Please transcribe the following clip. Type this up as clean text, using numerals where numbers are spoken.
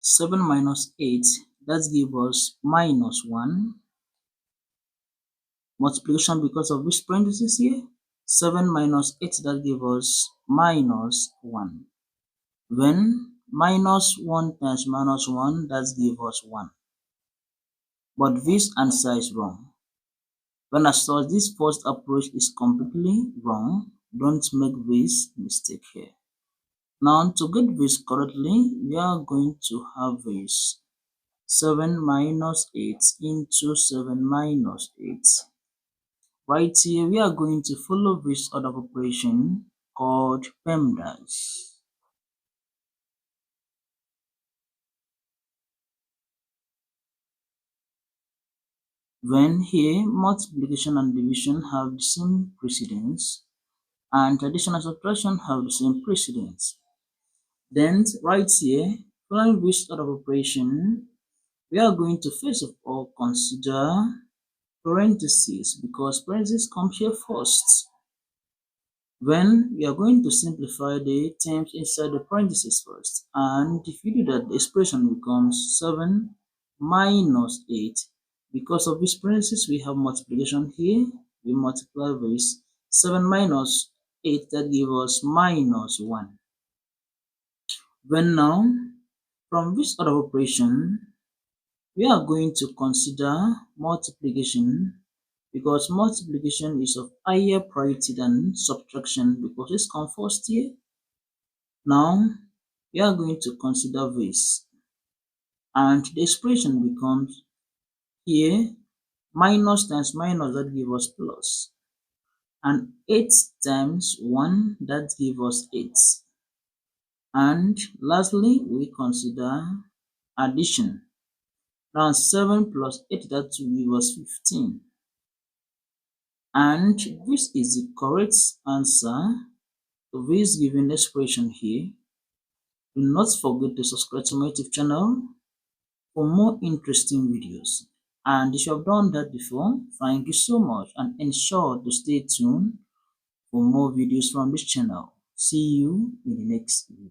7 minus 8, that gives us minus 1. Multiplication because of which parenthesis here? 7 minus 8, that gives us minus 1. When minus 1 times minus 1, that gives us 1. But this answer is wrong. When as such, this first approach is completely wrong. Don't make this mistake here. Now, to get this correctly, we are going to have this 7 minus 8 into 7 minus 8. Right here, we are going to follow this order of operation called PEMDAS. When here, multiplication and division have the same precedence, and addition and subtraction have the same precedence. Then, right here, following this order of operation, we are going to first of all consider parentheses because parentheses come here first. When we are going to simplify the terms inside the parentheses first, and if you do that, the expression becomes 7 minus 8. Because of this parentheses, we have multiplication here. We multiply this 7 minus 8, that gives us minus 1. When now, from this order of operation, we are going to consider multiplication because multiplication is of higher priority than subtraction because it's come first here. Now, we are going to consider this, and the expression becomes here minus times minus, that gives us plus, and 8 times 1, that gives us 8. And lastly, we consider addition. Now 7 plus 8, that will give us 15. And this is the correct answer to this given expression here. Do not forget to subscribe to my YouTube channel for more interesting videos. And if you have done that before, thank you so much, and ensure to stay tuned for more videos from this channel. See you in the next video.